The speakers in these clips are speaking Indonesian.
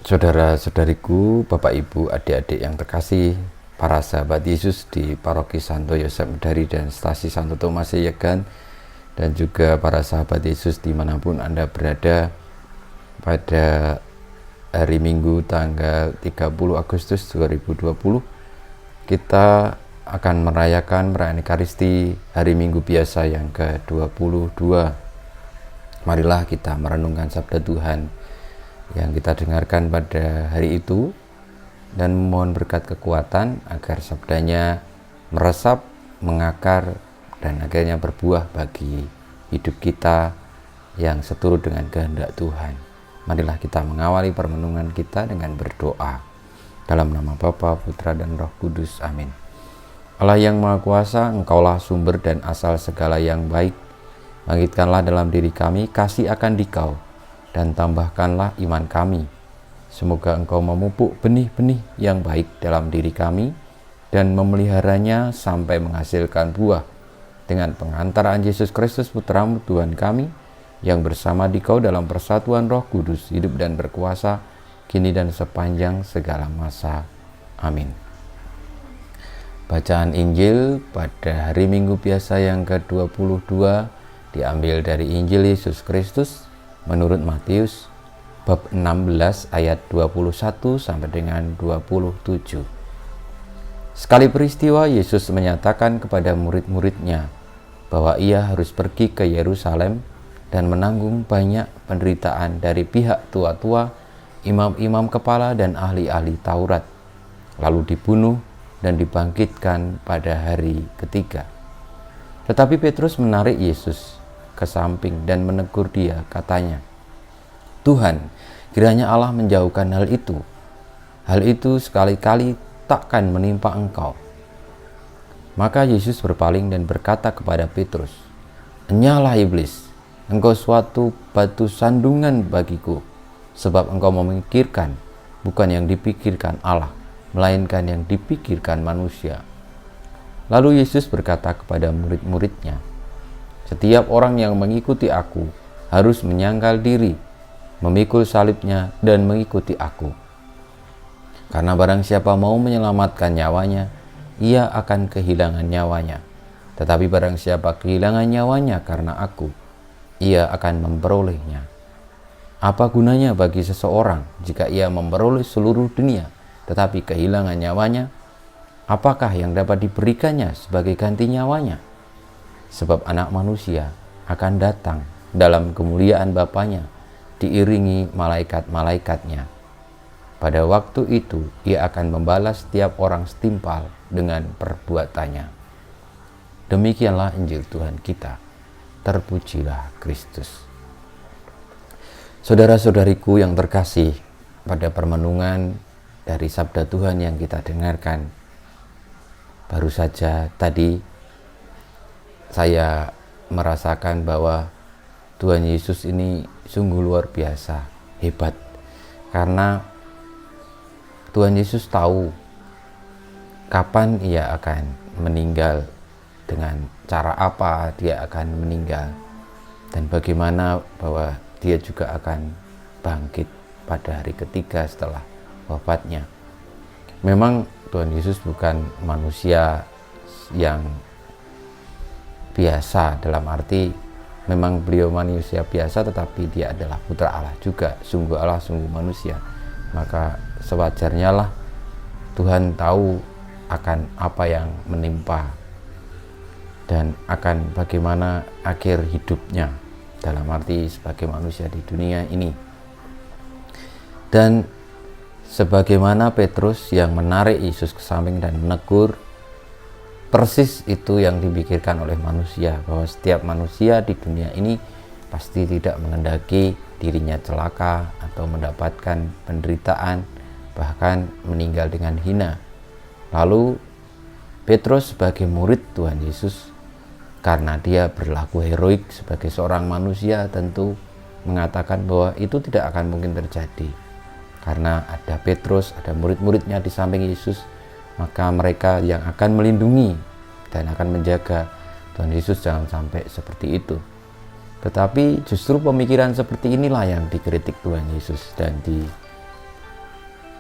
Saudara-saudariku, Bapak Ibu, adik-adik yang terkasih, para sahabat Yesus di Paroki Santo Yosef Medari dan Stasi Santo Thomas Yegan, dan juga para sahabat Yesus dimanapun Anda berada, pada hari Minggu tanggal 30 Agustus 2020 kita akan merayakan perayaan Ekaristi hari Minggu biasa yang ke-22. Marilah kita merenungkan sabda Tuhan yang kita dengarkan pada hari itu dan mohon berkat kekuatan agar sabdanya meresap, mengakar, dan akhirnya berbuah bagi hidup kita yang seturut dengan kehendak Tuhan. Marilah kita mengawali permenungan kita dengan berdoa. Dalam nama Bapa, Putra, dan Roh Kudus. Amin. Allah yang Maha Kuasa, Engkaulah sumber dan asal segala yang baik. Bangkitkanlah dalam diri kami kasih akan Dikau, dan tambahkanlah iman kami. Semoga Engkau memupuk benih-benih yang baik dalam diri kami dan memeliharanya sampai menghasilkan buah dengan pengantaraan Yesus Kristus Putra-Mu Tuhan kami, yang bersama Dikau dalam persatuan Roh Kudus hidup dan berkuasa kini dan sepanjang segala masa. Amin. Bacaan Injil pada hari Minggu biasa yang ke-22 diambil dari Injil Yesus Kristus menurut Matius bab 16 ayat 21 sampai dengan 27. Sekali peristiwa Yesus menyatakan kepada murid-muridnya bahwa ia harus pergi ke Yerusalem dan menanggung banyak penderitaan dari pihak tua-tua, imam-imam kepala dan ahli-ahli Taurat, lalu dibunuh dan dibangkitkan pada hari ketiga. Tetapi Petrus menarik Yesus ke samping dan menegur dia, katanya, "Tuhan, kiranya Allah menjauhkan hal itu. Hal itu sekali-kali takkan menimpa Engkau." Maka Yesus berpaling dan berkata kepada Petrus, "Enyalah iblis, engkau suatu batu sandungan bagiku, sebab engkau memikirkan bukan yang dipikirkan Allah, melainkan yang dipikirkan manusia." Lalu Yesus berkata kepada murid-muridnya, "Setiap orang yang mengikuti aku harus menyangkal diri, memikul salibnya dan mengikuti aku. Karena barang siapa mau menyelamatkan nyawanya, ia akan kehilangan nyawanya. Tetapi barang siapa kehilangan nyawanya karena aku, ia akan memperolehnya. Apa gunanya bagi seseorang jika ia memperoleh seluruh dunia, tetapi kehilangan nyawanya? Apakah yang dapat diberikannya sebagai ganti nyawanya? Sebab Anak Manusia akan datang dalam kemuliaan Bapanya, diiringi malaikat-malaikatnya. Pada waktu itu ia akan membalas setiap orang setimpal dengan perbuatannya." Demikianlah Injil Tuhan kita. Terpujilah Kristus. Saudara-saudariku yang terkasih, pada permenungan dari sabda Tuhan yang kita dengarkan baru saja tadi, saya merasakan bahwa Tuhan Yesus ini sungguh luar biasa, hebat. Karena Tuhan Yesus tahu kapan ia akan meninggal, dengan cara apa dia akan meninggal, dan bagaimana bahwa dia juga akan bangkit pada hari ketiga setelah wafatnya. Memang Tuhan Yesus bukan manusia yang biasa, dalam arti memang beliau manusia biasa, tetapi dia adalah putra Allah juga, sungguh Allah sungguh manusia. Maka sewajarnya lah Tuhan tahu akan apa yang menimpa dan akan bagaimana akhir hidupnya, dalam arti sebagai manusia di dunia ini. Dan sebagaimana Petrus yang menarik Yesus ke samping dan menegur, persis itu yang dipikirkan oleh manusia, bahwa setiap manusia di dunia ini pasti tidak menghendaki dirinya celaka atau mendapatkan penderitaan, bahkan meninggal dengan hina. Lalu Petrus sebagai murid Tuhan Yesus, karena dia berlaku heroik sebagai seorang manusia, tentu mengatakan bahwa itu tidak akan mungkin terjadi. Karena ada Petrus, ada murid-muridnya di samping Yesus, maka mereka yang akan melindungi dan akan menjaga Tuhan Yesus jangan sampai seperti itu. Tetapi justru pemikiran seperti inilah yang dikritik Tuhan Yesus dan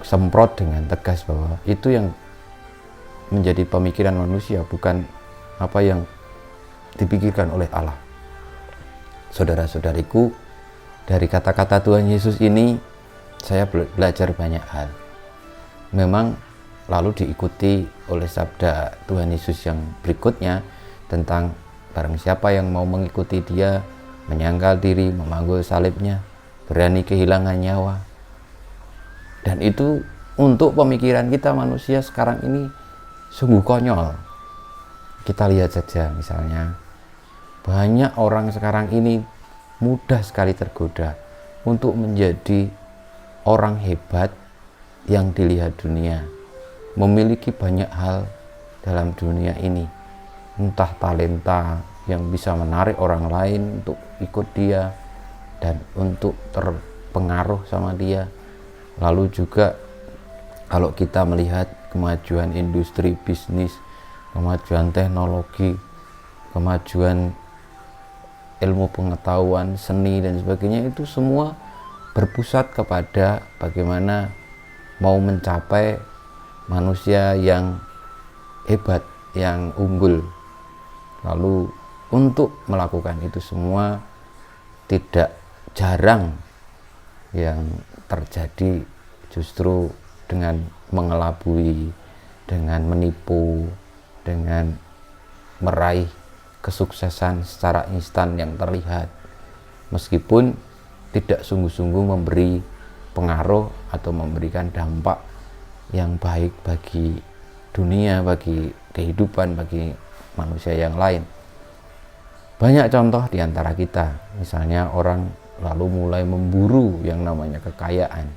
semprot dengan tegas bahwa itu yang menjadi pemikiran manusia, bukan apa yang dipikirkan oleh Allah. Saudara-saudariku, dari kata-kata Tuhan Yesus ini saya belajar banyak hal. Memang lalu diikuti oleh sabda Tuhan Yesus yang berikutnya tentang barang siapa yang mau mengikuti Dia, menyangkal diri, memanggul salibnya, berani kehilangan nyawa. Dan itu untuk pemikiran kita manusia sekarang ini sungguh konyol. Kita lihat saja misalnya, banyak orang sekarang ini mudah sekali tergoda untuk menjadi orang hebat yang dilihat dunia, memiliki banyak hal dalam dunia ini, entah talenta yang bisa menarik orang lain untuk ikut dia dan untuk terpengaruh sama dia. Lalu juga kalau kita melihat kemajuan industri bisnis, kemajuan teknologi, kemajuan ilmu pengetahuan, seni dan sebagainya, itu semua berpusat kepada bagaimana mau mencapai manusia yang hebat, yang unggul. Lalu untuk melakukan itu semua tidak jarang yang terjadi justru dengan mengelabui, dengan menipu, dengan meraih kesuksesan secara instan yang terlihat, meskipun tidak sungguh-sungguh memberi pengaruh atau memberikan dampak yang baik bagi dunia, bagi kehidupan, bagi manusia yang lain. Banyak contoh di antara kita, misalnya orang lalu mulai memburu yang namanya kekayaan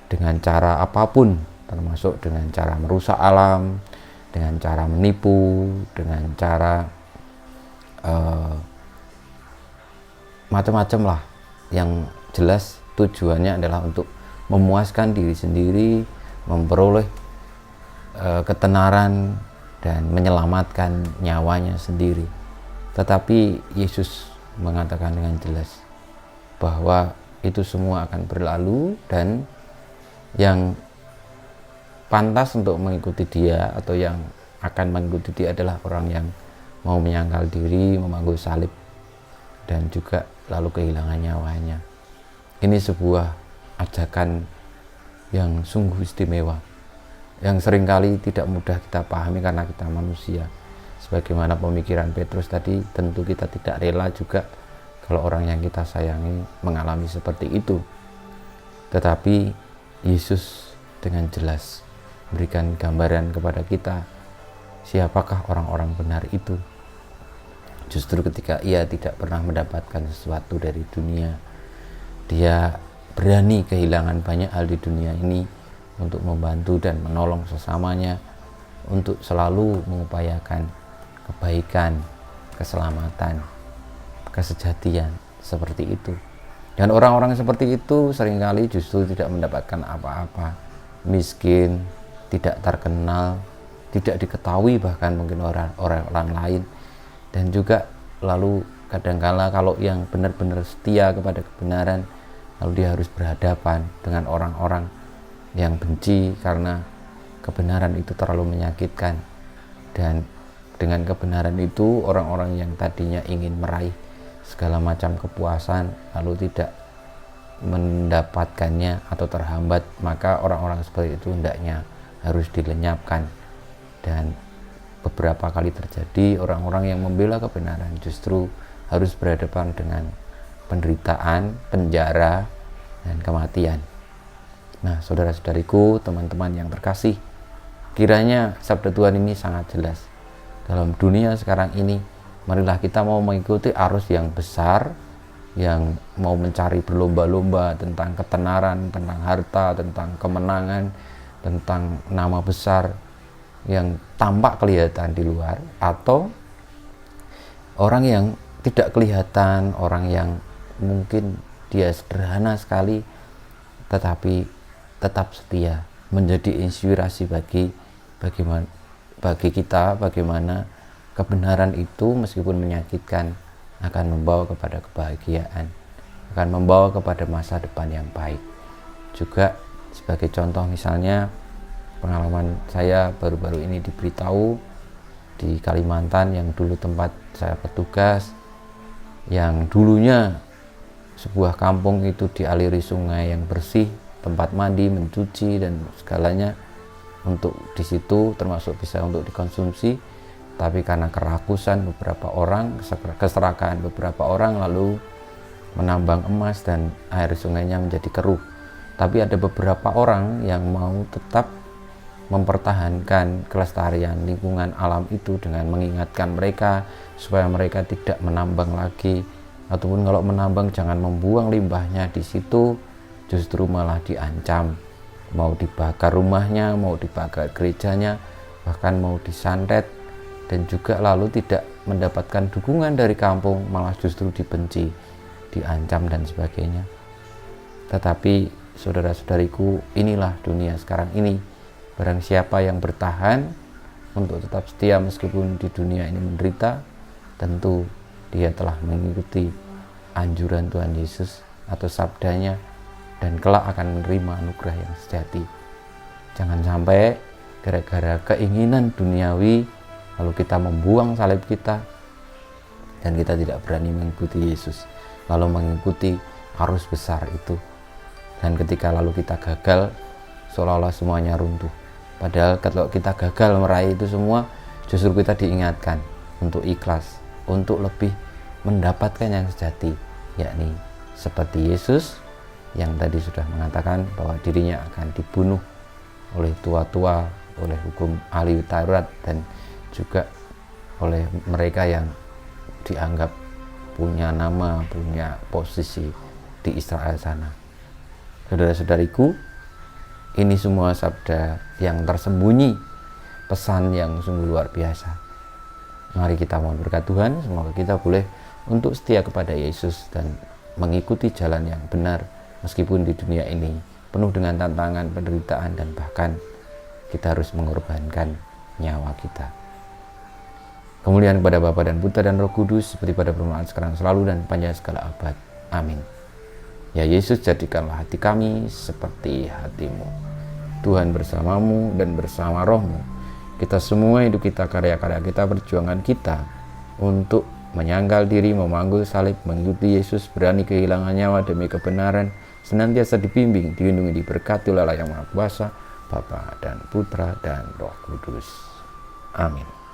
dengan cara apapun, termasuk dengan cara merusak alam, dengan cara menipu, dengan cara macam-macam lah. Yang jelas tujuannya adalah untuk memuaskan diri sendiri, memperoleh ketenaran dan menyelamatkan nyawanya sendiri. Tetapi Yesus mengatakan dengan jelas bahwa itu semua akan berlalu, dan yang pantas untuk mengikuti Dia atau yang akan mengikuti Dia adalah orang yang mau menyangkal diri, memanggul salib, dan juga lalu kehilangan nyawanya. Ini sebuah ajakan yang sungguh istimewa, yang seringkali tidak mudah kita pahami karena kita manusia. Sebagaimana pemikiran Petrus tadi, tentu kita tidak rela juga kalau orang yang kita sayangi mengalami seperti itu. Tetapi Yesus dengan jelas memberikan gambaran kepada kita siapakah orang-orang benar itu. Justru ketika ia tidak pernah mendapatkan sesuatu dari dunia, dia berani kehilangan banyak hal di dunia ini untuk membantu dan menolong sesamanya, untuk selalu mengupayakan kebaikan, keselamatan, kesejatian, seperti itu. Dan orang-orang seperti itu seringkali justru tidak mendapatkan apa-apa, miskin, tidak terkenal, tidak diketahui bahkan mungkin orang lain. Dan juga lalu kadangkala kalau yang benar-benar setia kepada kebenaran, lalu dia harus berhadapan dengan orang-orang yang benci karena kebenaran itu terlalu menyakitkan. Dan dengan kebenaran itu, orang-orang yang tadinya ingin meraih segala macam kepuasan lalu tidak mendapatkannya atau terhambat, maka orang-orang seperti itu hendaknya harus dilenyapkan. Dan beberapa kali terjadi orang-orang yang membela kebenaran justru harus berhadapan dengan penderitaan, penjara, dan kematian. Nah, saudara-saudariku, teman-teman yang terkasih, kiranya sabda Tuhan ini sangat jelas. Dalam dunia sekarang ini, marilah kita mau mengikuti arus yang besar, yang mau mencari berlomba-lomba tentang ketenaran, tentang harta, tentang kemenangan, tentang nama besar yang tampak kelihatan di luar, atau orang yang tidak kelihatan, orang yang mungkin dia sederhana sekali tetapi tetap setia, menjadi inspirasi bagi kita bagaimana kebenaran itu meskipun menyakitkan akan membawa kepada kebahagiaan, akan membawa kepada masa depan yang baik. Juga Sebagai contoh misalnya, pengalaman saya baru-baru ini diberitahu di Kalimantan yang dulu tempat saya bertugas, yang dulunya sebuah kampung itu dialiri sungai yang bersih, tempat mandi, mencuci dan segalanya untuk di situ termasuk bisa untuk dikonsumsi, tapi karena kerakusan beberapa orang, keserakahan beberapa orang, lalu menambang emas dan air sungainya menjadi keruh. Tapi ada beberapa orang yang mau tetap mempertahankan kelestarian lingkungan alam itu dengan mengingatkan mereka supaya mereka tidak menambang lagi, ataupun kalau menambang jangan membuang limbahnya di situ, justru malah diancam, mau dibakar rumahnya, mau dibakar gerejanya, bahkan mau disantet, dan juga lalu tidak mendapatkan dukungan dari kampung, malah justru dibenci, diancam dan sebagainya. Tetapi saudara-saudariku, inilah dunia sekarang ini. Barang siapa yang bertahan untuk tetap setia meskipun di dunia ini menderita, tentu dia telah mengikuti anjuran Tuhan Yesus atau sabdanya, dan kelak akan menerima anugerah yang sejati. Jangan sampai gara-gara keinginan duniawi lalu kita membuang salib kita dan kita tidak berani mengikuti Yesus, lalu mengikuti arus besar itu, dan ketika lalu kita gagal, seolah-olah semuanya runtuh. Padahal kalau kita gagal meraih itu semua, justru kita diingatkan untuk ikhlas, untuk lebih mendapatkan yang sejati, yakni seperti Yesus yang tadi sudah mengatakan bahwa dirinya akan dibunuh oleh tua-tua, oleh hukum ahli Taurat, dan juga oleh mereka yang dianggap punya nama, punya posisi di Israel sana. Saudara-saudariku, ini semua sabda yang tersembunyi, pesan yang sungguh luar biasa. Mari kita mohon berkat Tuhan, semoga kita boleh untuk setia kepada Yesus dan mengikuti jalan yang benar, meskipun di dunia ini penuh dengan tantangan, penderitaan, dan bahkan kita harus mengorbankan nyawa kita. Kemuliaan kepada Bapa dan Putra dan Roh Kudus, seperti pada permulaan, sekarang, selalu, dan panjang segala abad. Amin. Ya Yesus, jadikanlah hati kami seperti hati-Mu. Tuhan bersamamu dan bersama rohmu. Kita semua, hidup kita, karya-karya kita, perjuangan kita untuk menyangkal diri, memanggul salib, mengikuti Yesus, berani kehilangan nyawa demi kebenaran, senantiasa dibimbing, dilindungi, diberkati oleh Allah yang Maha Kuasa, Bapa dan Putra dan Roh Kudus. Amin.